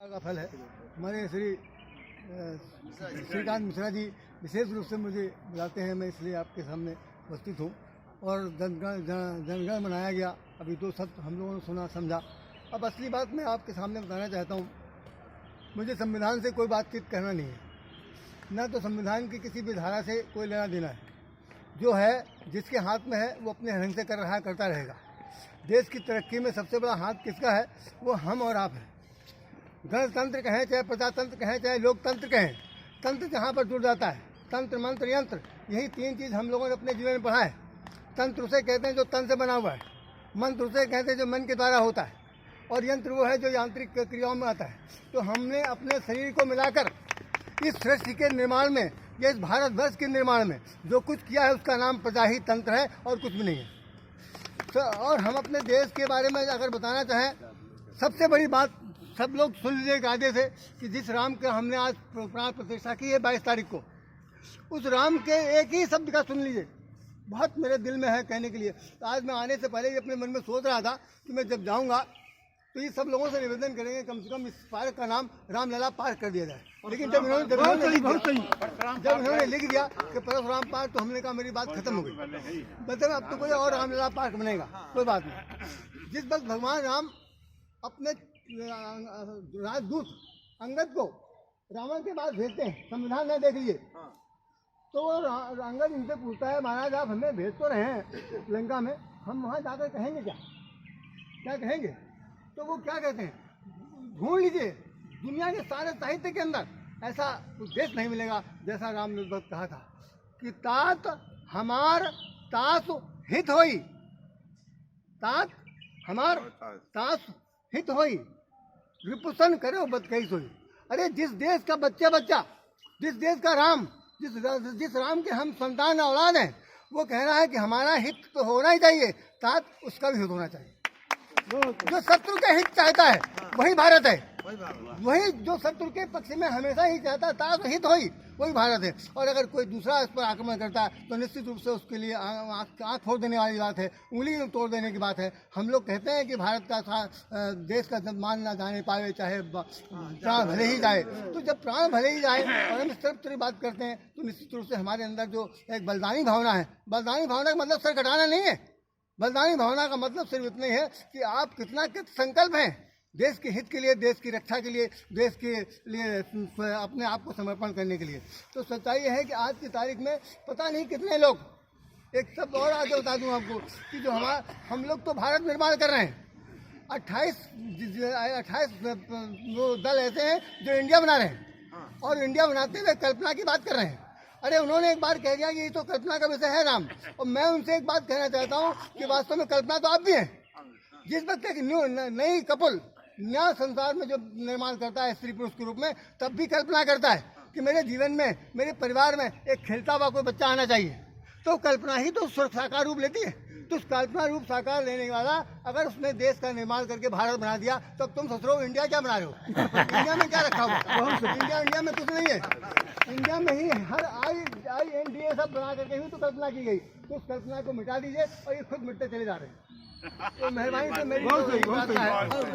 का फल है। हमारे श्रीकांत मिश्रा जी विशेष रूप से मुझे बुलाते हैं, मैं इसलिए आपके सामने उपस्थित हूँ। और जनगण मनाया गया, अभी दो शब्द हम लोगों ने सुना समझा। अब असली बात मैं आपके सामने बताना चाहता हूँ। मुझे संविधान से कोई बातचीत करना नहीं है, न तो संविधान की किसी भी धारा से कोई लेना देना है। जो है जिसके हाथ में है वो अपने ढंग से कर रहा है, करता रहेगा। देश की तरक्की में सबसे बड़ा हाथ किसका है? वो हम और आप है। गणतंत्र कहें, चाहे प्रजातंत्र कहें, चाहे लोकतंत्र कहें, तंत्र जहाँ पर जुड़ जाता है, तंत्र मंत्र यंत्र, यही तीन चीज़ हम लोगों ने अपने जीवन में पढ़ा है। तंत्र उसे कहते हैं जो तन से बना हुआ है, मंत्र उसे कहते हैं जो मन के द्वारा होता है, और यंत्र वो है जो यांत्रिक क्रियाओं में आता है। तो हमने अपने शरीर को मिलाकर इस सृष्टि के निर्माण में, या इस भारतवर्ष के निर्माण में जो कुछ किया है उसका नाम प्रजा ही तंत्र है और कुछ भी नहीं है। तो और हम अपने देश के बारे में अगर बताना चाहें, सबसे बड़ी बात सब लोग सुन लीजिए कायदे से कि जिस राम का हमने आज प्राण प्रतिष्ठा की है 22 तारीख को, उस राम के एक ही शब्द का सुन लीजिए, बहुत मेरे दिल में है कहने के लिए। तो आज मैं आने से पहले ही अपने मन में सोच रहा था कि मैं जब जाऊंगा तो ये सब लोगों से निवेदन करेंगे कम से कम इस पार्क का नाम रामलला पार्क कर दिया जाए। लेकिन जब इन्होंने लिख दिया कि परशुराम पार्क, तो हमने कहा मेरी बात खत्म हो गई। मतलब अब तो कोई और रामलला पार्क बनेगा, कोई बात नहीं। जिस वक्त भगवान राम अपने राजदूत अंगद को रावण के पास भेजते हैं, संविधान में देख लीजिए, तो अंगद इनसे पूछता है, महाराज आप हमें भेज तो रहे हैं लंका में, हम वहाँ जाकर कहेंगे क्या कहेंगे? तो वो क्या कहते हैं, ढूंढ लीजिए दुनिया के सारे साहित्य के अंदर ऐसा उद्देश्य नहीं मिलेगा जैसा राम ने उस वक्त कहा था कि तात हमार तास हित होई, तात हमार तास हित होई, रिपुसन करे बद कही सोई। अरे जिस देश का बच्चा, जिस देश का राम, जिस राम के हम संतान औलाद हैं, वो कह रहा है कि हमारा हित तो होना ही चाहिए, तात उसका भी हित होना चाहिए। जो शत्रु का हित चाहता है वही भारत है, वही जो शत्रु के पक्ष में हमेशा ही चाहता है, तात हित होई, वही भारत है। और अगर कोई दूसरा इस पर आक्रमण करता है तो निश्चित रूप से उसके लिए आँख फोड़ देने वाली बात है, उंगली तोड़ देने की बात है। हम लोग कहते हैं कि भारत का देश का जब मान ना जाने पाए, चाहे प्राण भले ही जाए, तो जब प्राण भले ही जाए और हम इस तरफ बात करते हैं तो निश्चित रूप से हमारे अंदर जो एक बलिदानी भावना है, बलिदानी भावना का मतलब सर कटाना नहीं है। बलिदानी भावना का मतलब सिर्फ इतना ही है कि आप कितना संकल्प हैं देश के हित के लिए, देश की रक्षा के लिए, देश के लिए अपने आप को समर्पण करने के लिए। तो सच्चाई है कि आज की तारीख में पता नहीं कितने लोग, एक शब्द और आगे बता दूं आपको कि जो हम लोग तो भारत निर्माण कर रहे हैं, 28 वो दल ऐसे हैं जो इंडिया बना रहे हैं, और इंडिया बनाते हुए कल्पना की बात कर रहे हैं। अरे उन्होंने एक बार कह दिया कि ये तो कल्पना का विषय है राम, और मैं उनसे एक बात कहना चाहता हूँ कि वास्तव में कल्पना तो आप भी हैं। जिस वक्त एक नई कपल नया संसार में जो निर्माण करता है स्त्री पुरुष के रूप में, तब भी कल्पना करता है कि मेरे जीवन में, मेरे परिवार में एक खेलता हुआ कोई बच्चा आना चाहिए। तो कल्पना ही तो साकार रूप लेती है। तो उस कल्पना रूप साकार लेने वाला अगर उसने देश का निर्माण करके भारत बना दिया, तो तुम सोच रहे हो इंडिया क्या बना रहे हो? इंडिया में क्या रखा हुआ? इंडिया में कुछ नहीं है। इंडिया में ही हर INDA सब बना करके ही तो कल्पना की गई। तो उस कल्पना को मिटा दीजिए और ये खुद मिटते चले जा रहे हैं। तो मेहरबानी से मेरी बात है,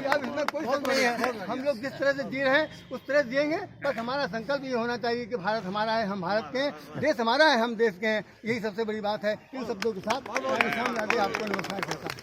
अब इसमें कोई शक नहीं है। हम लोग जिस तरह से जी रहे हैं उस तरह से जिएंगे। बस हमारा संकल्प ये होना चाहिए कि भारत हमारा है, हम भारत के हैं, देश हमारा है, हम देश के हैं। यही सबसे बड़ी बात है। इन शब्दों के साथ आपको नमस्कार कहता हूँ।